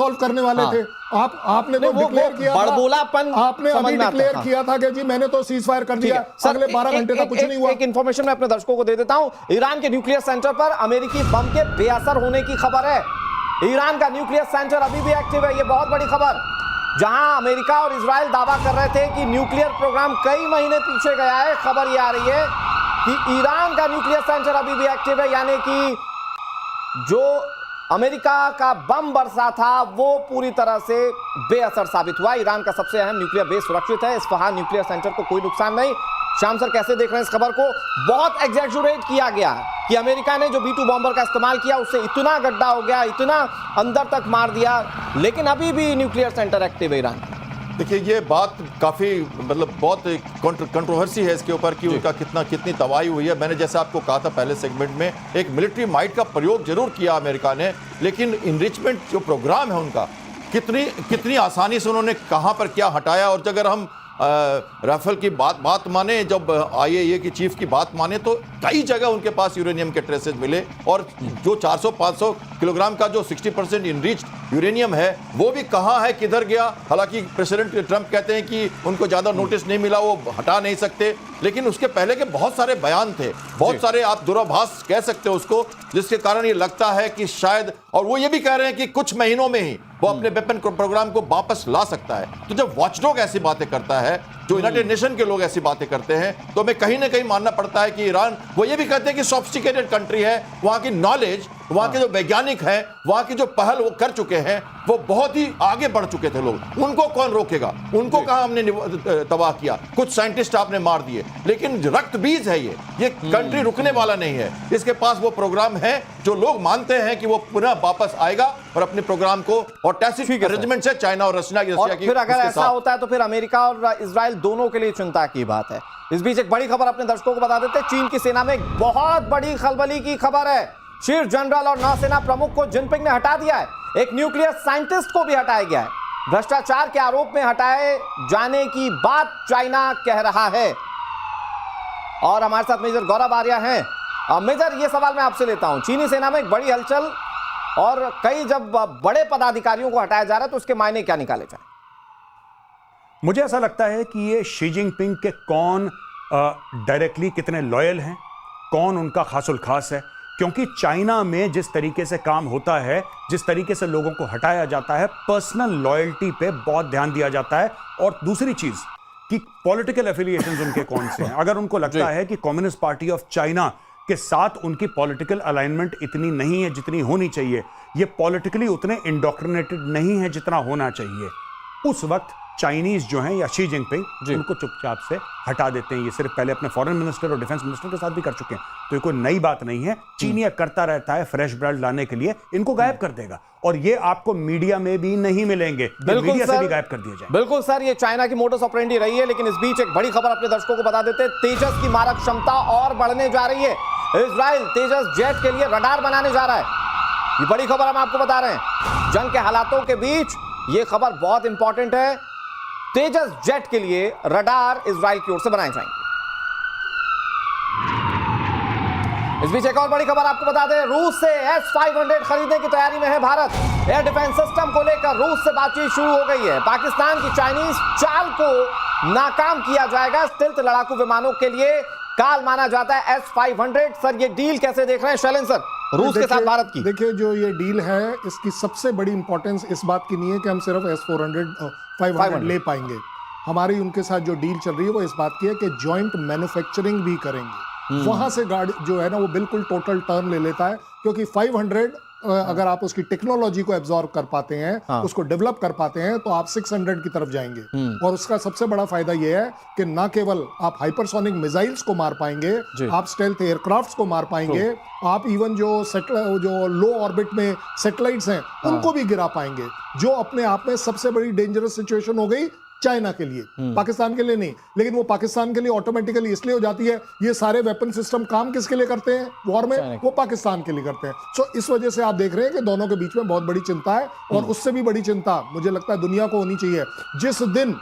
Solve करने वाले थे। आपने तो डिक्लेयर किया बड़बोलापन आपने अभी डिक्लेयर किया था कि जी मैंने तो सीज फायर कर दिया, अगले 12 घंटे तक कुछ नहीं हुआ। एक इंफॉर्मेशन मैं अपने दर्शकों को दे देता हूं। ईरान के न्यूक्लियर सेंटर पर अमेरिकी बम के बेअसर होने की खबर है। ईरान का न्यूक्लियर सेंटर अभी भी एक्टिव है, यह बहुत बड़ी खबर। जहां अमेरिका और इजराइल दावा कर रहे थे कि न्यूक्लियर प्रोग्राम कई महीने पीछे गया है, खबर यह आ रही है कि ईरान का न्यूक्लियर सेंटर अभी भी एक्टिव है, यानी कि जो अमेरिका का बम बरसा था वो पूरी तरह से बेअसर साबित हुआ। ईरान का सबसे अहम न्यूक्लियर बेस सुरक्षित है, इस्फहान न्यूक्लियर सेंटर को कोई नुकसान नहीं। श्याम सर कैसे देख रहे हैं इस खबर को? बहुत एग्जैजुरेट किया गया है कि अमेरिका ने जो B-2 बॉम्बर का इस्तेमाल किया उससे इतना गड्ढा हो गया, इतना अंदर तक मार दिया, लेकिन अभी भी न्यूक्लियर सेंटर एक्टिव है ईरान। देखिए ये बात काफ़ी मतलब बहुत कंट्रोवर्सी है इसके ऊपर कि उनका कितनी तबाही हुई है। मैंने जैसे आपको कहा था पहले सेगमेंट में, एक मिलिट्री माइट का प्रयोग जरूर किया अमेरिका ने, लेकिन इनरिचमेंट जो प्रोग्राम है उनका कितनी आसानी से उन्होंने कहां पर क्या हटाया। और अगर हम राफेल की बात माने, जब IAEA की चीफ की बात माने, तो कई जगह उनके पास यूरेनियम के ट्रेसेस मिले। और जो 400-500 किलोग्राम का जो 60% इनरिच्ड यूरेनियम है वो भी कहाँ है, किधर गया। हालांकि प्रेसिडेंट ट्रंप कहते हैं कि उनको ज़्यादा नोटिस नहीं मिला, वो हटा नहीं सकते, लेकिन उसके पहले के बहुत सारे बयान थे, बहुत सारे आप दूराभास कह सकते हो उसको, जिसके कारण ये लगता है कि शायद, और वो ये भी कह रहे हैं कि कुछ महीनों में ही वो अपने वेपन प्रोग्राम को वापस ला सकता है। तो जब वॉचडॉग ऐसी बातें करता है, जो यूनाइटेड नेशन के लोग ऐसी बातें करते हैं, तो हमें कहीं ना कहीं मानना पड़ता है कि ईरान, वो ये भी कहते हैं कि सोफिस्टिकेटेड कंट्री है, वहां की नॉलेज, वहां के जो वैज्ञानिक हैं, वहां की जो पहल वो कर चुके हैं, वो बहुत ही आगे बढ़ चुके थे लोग। उनको कौन रोकेगा? उनको कहां हमने तबाह किया? कुछ साइंटिस्ट आपने मार दिए, लेकिन रक्त बीज है ये कंट्री रुकने वाला नहीं है। इसके पास वो प्रोग्राम है जो लोग मानते हैं कि वो पुनः वापस आएगा और अपने प्रोग्राम को, और टैसिट अरेंजमेंट से चाइना और रशिया की फिर अगर ऐसा होता है तो फिर अमेरिका और इजराइल दोनों के लिए चिंता की बात है। इस बीच एक बड़ी खबर अपने दर्शकों को बता देते हैं। चीन की सेना में एक बहुत बड़ी खलबली की खबर है। शीर्ष जनरल और नौसेना प्रमुख को जिनपिंग ने हटा दिया है। एक न्यूक्लियर साइंटिस्ट को भी हटाया गया है। भ्रष्टाचार के आरोप में हटाए जाने की बात चाइना कह रहा है। और हमारे साथ मेजर गौरव आर्या हैं। मेजर, ये सवाल मैं आपसे लेता हूं, चीनी सेना में एक बड़ी हलचल और कई जब बड़े पदाधिकारियों को हटाया जा रहा है तो उसके मायने क्या निकाले जाए? मुझे ऐसा लगता है कि ये शी जिनपिंग के कौन डायरेक्टली कितने लॉयल हैं, कौन उनका खासुल खास है, क्योंकि चाइना में जिस तरीके से काम होता है, जिस तरीके से लोगों को हटाया जाता है, पर्सनल लॉयल्टी पे बहुत ध्यान दिया जाता है। और दूसरी चीज कि पॉलिटिकल एफिलिएशंस उनके कौन से हैं। अगर उनको लगता है कि कम्युनिस्ट पार्टी ऑफ चाइना के साथ उनकी पॉलिटिकल अलाइनमेंट इतनी नहीं है जितनी होनी चाहिए, ये पॉलिटिकली उतने इंडोक्ट्रिनेटेड नहीं है जितना होना चाहिए, उस वक्त चाइनीज जो हैं या शी जिनपिंग उनको चुपचाप से हटा देते हैं। ये सिर्फ पहले अपने फॉरेन मिनिस्टर और डिफेंस मिनिस्टर के साथ भी कर चुके हैं, तो ये कोई नई बात नहीं है। चीन ये करता रहता है, फ्रेश ब्लड लाने के लिए इनको गायब कर देगा, और ये आपको मीडिया में भी नहीं मिलेंगे, मीडिया से भी गायब कर दिया जाए। बिल्कुल सर, ये चाइना की मोडस ऑपरेंडी रही है। लेकिन इस बीच एक बड़ी खबर अपने दर्शकों को बता देते हैं। तेजस की मारक क्षमता और बढ़ने जा रही है। इजराइल तेजस जेट के लिए रडार बनाने जा रहा है। ये बड़ी खबर हम आपको बता रहे हैं। जंग के हालातों के बीच ये खबर बहुत इंपॉर्टेंट है। तेजस जेट के लिए रडार इजराइल की ओर से बनाए जाएंगे। इस बीच एक और बड़ी खबर आपको बता दें। रूस से S-500 खरीदने की तैयारी में है भारत। एयर डिफेंस सिस्टम को लेकर रूस से बातचीत शुरू हो गई है। पाकिस्तान की चाइनीज चाल को नाकाम किया जाएगा। स्टिल्थ लड़ाकू विमानों के लिए काल माना जाता है S-500। सर, ये डील कैसे देख रहे हैं शैलेंद्र सर, रूस के साथ भारत की? देखिए, जो ये डील है इसकी सबसे बड़ी इंपॉर्टेंस इस बात की नहीं है कि हम सिर्फ S-500 ले पाएंगे। हमारी उनके साथ जो डील चल रही है वो इस बात की है कि जॉइंट मैन्युफैक्चरिंग भी करेंगे। वहां से गाड़ी जो है ना वो बिल्कुल टोटल टर्न ले लेता है, क्योंकि 500 अगर आप उसकी टेक्नोलॉजी को एब्जॉर्ब कर पाते हैं, उसको डेवलप कर पाते हैं, तो आप 600 की तरफ जाएंगे। और उसका सबसे बड़ा फायदा यह है कि ना केवल आप हाइपरसोनिक मिसाइल्स को मार पाएंगे, आप स्टेल्थ एयरक्राफ्ट्स को मार पाएंगे, आप इवन जो लो ऑर्बिट में सैटेलाइट्स हैं उनको भी गिरा पाएंगे, जो अपने आप में सबसे बड़ी डेंजरस सिचुएशन हो गई चाइना के लिए, पाकिस्तान के लिए नहीं। लेकिन वो पाकिस्तान के लिए ऑटोमेटिकली इसलिए हो जाती है, ये सारे वेपन सिस्टम काम किसके लिए करते हैं वॉर में? वो पाकिस्तान के लिए करते हैं। सो इस वजह से आप देख रहे हैं कि दोनों के बीच में बहुत बड़ी चिंता है। और उससे भी बड़ी चिंता मुझे लगता है दुनिया को होनी चाहिए। जिस दिन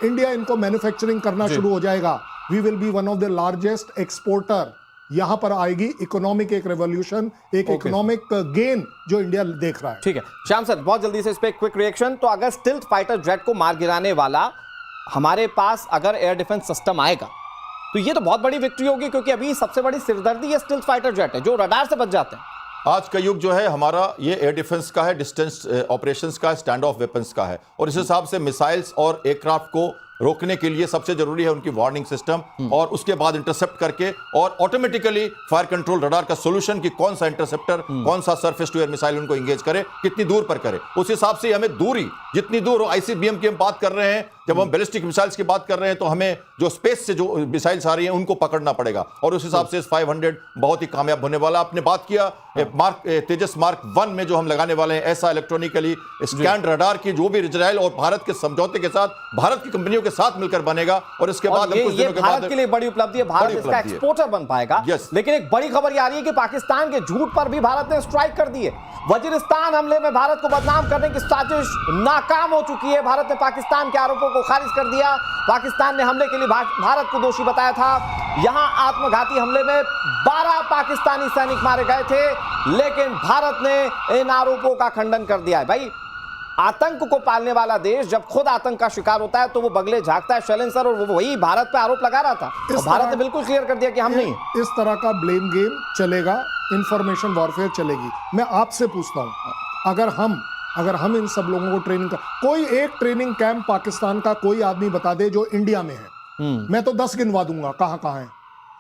इंडिया इनको मैन्युफैक्चरिंग करना शुरू हो जाएगा, we will be one of the largest exporter यहां पर आएगी इकोनॉमिक एक रेवोल्यूशन, एक इकोनॉमिक गेन जो इंडिया देख रहा है। ठीक है श्याम सर, बहुत जल्दी से इस पे क्विक रिएक्शन। तो अगर स्टिल्थ फाइटर जेट को मार गिराने वाला हमारे पास अगर एयर डिफेंस सिस्टम आएगा तो ये तो बहुत बड़ी विक्ट्री होगी, क्योंकि अभी सबसे बड़ी सिरदर्दी ये स्टिल्थ फाइटर जेट है जो रडार से बच जाते हैं। आज का युग जो है हमारा ये एयर डिफेंस का है, डिस्टेंस ऑपरेशंस का है, स्टैंड ऑफ वेपन्स का है, और इस हिसाब से मिसाइल्स और एयरक्राफ्ट को रोकने के लिए सबसे जरूरी है उनकी वार्निंग सिस्टम, और उसके बाद इंटरसेप्ट करके और ऑटोमेटिकली फायर कंट्रोल रडार का सॉल्यूशन कि कौन सा इंटरसेप्टर, कौन सा सरफेस टू एयर मिसाइल उनको एंगेज करे, कितनी दूर पर करे। उस हिसाब से हमें दूरी जितनी दूर, आईसीबीएम की हम बात कर रहे हैं, जब हम बैलिस्टिक मिसाइल्स की बात कर रहे हैं तो हमें जो स्पेस से जो मिसाइल्स आ रही हैं उनको पकड़ना पड़ेगा, और उस हिसाब से 500 बहुत ही कामयाब होने वाला। आपने बात किया तेजस मार्क 1 में जो हम लगाने वाले हैं, ऐसा इलेक्ट्रॉनिकली स्कैन रडार की जो भी इजराइल और भारत के समझौते के साथ, भारत की कंपनियों के साथ मिलकर बनेगा, और इसके बाद ये भारत के लिए बड़ी उपलब्धि है, भारत इसका एक्सपोर्टर बन पाएगा। लेकिन एक बड़ी खबर आ रही है कि पाकिस्तान के झूठ पर भी भारत ने स्ट्राइक कर दी है। वजीरिस्तान हमले में भारत को बदनाम करने की साजिश नाकाम हो चुकी है। भारत ने पाकिस्तान के आरोपों को खारिज कर दिया। पाकिस्तान ने हमले के लिए भारत को दोषी बताया था। यहां आत्मघाती हमले में 12 पाकिस्तानी सैनिक मारे गए थे, लेकिन भारत ने इन आरोपों का खंडन कर दिया है। भाई, आतंक को पालने वाला देश जब खुद आतंक का शिकार होता है तो वो बगले झांकता है। शैलेंद्र सर, और वो वही भारत पे आरोप लगा रहा था, तो भारत ने बिल्कुल क्लियर कर दिया कि हम नहीं। इस तरह का ब्लेम गेम चलेगा, इंफॉर्मेशन वॉरफेयर चलेगी। मैं आपसे पूछता हूं, अगर हम इन सब लोगों को ट्रेनिंग का, कोई एक ट्रेनिंग कैंप पाकिस्तान का कोई आदमी बता दे जो इंडिया में है। मैं तो 10 गिनवा दूंगा कहां है।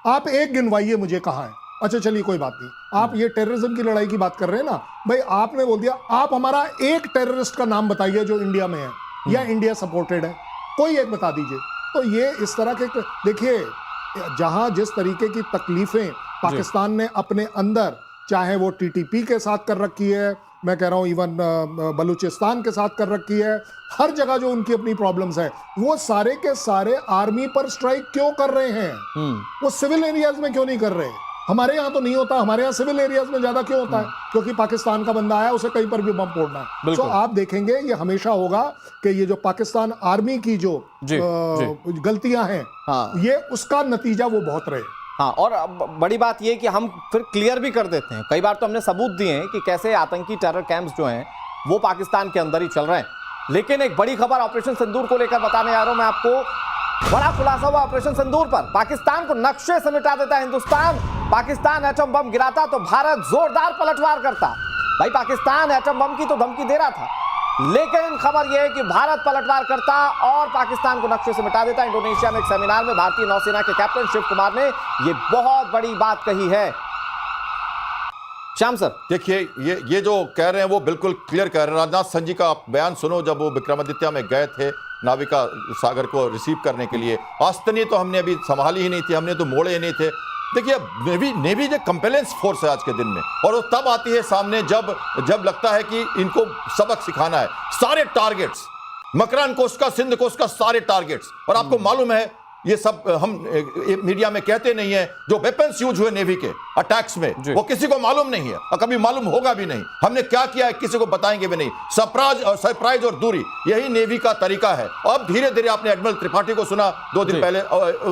आप एक गिनवाइए मुझे कहां है। अच्छा चलिए कोई बात नहीं, आप ये टेररिज्म की लड़ाई की बात कर रहे हैं ना भाई, आपने बोल दिया, आप हमारा एक टेररिस्ट का नाम बताइए जो इंडिया में है या इंडिया सपोर्टेड है, कोई एक बता दीजिए। तो ये इस तरह के, देखिए जहां जिस तरीके की तकलीफें पाकिस्तान ने अपने अंदर, चाहे वो टीटीपी के साथ कर रखी है, मैं कह रहा हूं इवन बलूचिस्तान के साथ कर रखी है, हर जगह जो उनकी अपनी प्रॉब्लम्स है, वो सारे के सारे आर्मी पर स्ट्राइक क्यों कर रहे हैं? वो सिविल एरियाज में क्यों नहीं कर रहे? हमारे यहाँ तो नहीं होता, हमारे यहाँ सिविल एरियाज में ज्यादा क्यों होता है? क्योंकि पाकिस्तान का बंदा आया, उसे कहीं पर भी बम फोड़ना है। तो आप देखेंगे ये हमेशा होगा कि ये जो पाकिस्तान आर्मी की जो गलतियां हैं, ये उसका नतीजा वो बहुत रहे। हाँ, और बड़ी बात ये कि हम फिर क्लियर भी कर देते हैं। कई बार तो हमने सबूत दिए हैं कि कैसे आतंकी टेरर कैंप्स जो हैं वो पाकिस्तान के अंदर ही चल रहे हैं। लेकिन एक बड़ी खबर ऑपरेशन सिंदूर को लेकर बताने आ रहा हूं मैं आपको। बड़ा खुलासा हुआ ऑपरेशन सिंदूर पर। पाकिस्तान को नक्शे से मिटा देता है हिंदुस्तान। पाकिस्तान एटम बम गिराता तो भारत जोरदार पलटवार करता। भाई, पाकिस्तान एटम बम की तो धमकी दे रहा था, लेकिन खबर यह है कि भारत पलटवार करता और पाकिस्तान को नक्शे से मिटा देता। इंडोनेशिया में एक सेमिनार में भारतीय नौसेना के कैप्टन शिव कुमार ने यह बहुत बड़ी बात कही है। श्याम सर, देखिए ये जो कह रहे हैं वो बिल्कुल क्लियर कह रहे हैं। राजनाथ सिंह जी का बयान सुनो, जब वो विक्रमादित्य में गए थे नाविका सागर को रिसीव करने के लिए। आस्तनी तो हमने अभी संभाली ही नहीं थी, हमने तो मोड़े ही नहीं थे। देखिए नेवी जो कंपेलेंस फोर्स है आज के दिन में, और वो तब आती है सामने जब लगता है कि इनको सबक सिखाना है। सारे टारगेट्स, मकरान कोस्ट का, सिंध कोस्ट का, सारे टारगेट्स। और आपको मालूम है ये सब हम मीडिया में कहते नहीं है, जो वेपन्स यूज हुए नेवी के अटैक्स में वो किसी को मालूम नहीं है और कभी मालूम होगा भी नहीं। हमने क्या किया है किसी को बताएंगे भी नहीं। सरप्राइज और दूरी, यही नेवी का तरीका है। अब धीरे धीरे आपने एडमिरल त्रिपाठी को सुना 2 दिन पहले,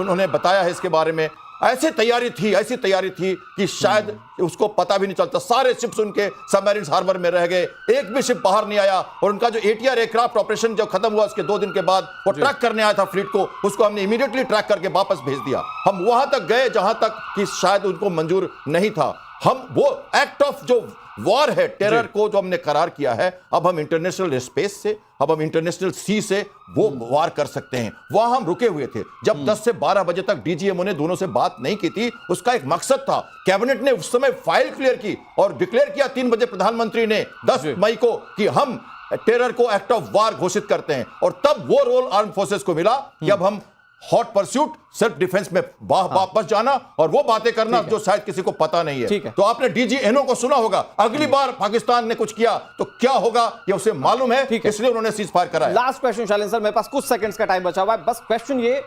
उन्होंने बताया है इसके बारे में। ऐसी तैयारी थी कि शायद उसको पता भी नहीं चलता। सारे शिप्स उनके सबमरीन हार्बर में रह गए, एक भी शिप बाहर नहीं आया। और उनका जो ATR एयरक्राफ्ट ऑपरेशन जब खत्म हुआ उसके 2 दिन के बाद वो ट्रैक करने आया था फ्लीट को, उसको हमने इमीडिएटली ट्रैक करके वापस भेज दिया। हम वहां तक गए जहां तक कि शायद उनको मंजूर नहीं था। हम वो एक्ट ऑफ जो वॉर है टेरर को जो हमने करार किया है, अब हम इंटरनेशनल स्पेस से, अब हम इंटरनेशनल सी से वो वार कर सकते हैं। वहां हम रुके हुए थे। जब 10 से 12 बजे तक DGMO ने दोनों से बात नहीं की थी, उसका एक मकसद था। कैबिनेट ने उस समय फाइल क्लियर की और डिक्लेयर किया 3 बजे प्रधानमंत्री ने 10 मई को कि हम टेरर को एक्ट ऑफ वार घोषित करते हैं। और तब वो रोल आर्म फोर्सेस को मिला कि अब हम हॉट परस्यूट, सेल्फ डिफेंस में वापस जाना और वो बातें करना जो शायद किसी को पता नहीं है। तो आपने DGNO को सुना होगा, अगली बार पाकिस्तान ने कुछ किया तो क्या होगा ये उसे मालूम है, इसलिए उन्होंने सीज फायर कराया। लास्ट क्वेश्चन शैलेंद्र सर, मेरे पास कुछ सेकंड्स का टाइम बचा हुआ है, बस क्वेश्चन ये,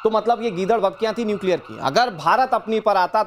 तो मतलब ये गीदड़ बबकियां थी न्यूक्लियर की, अगर भारत अपनी पर आता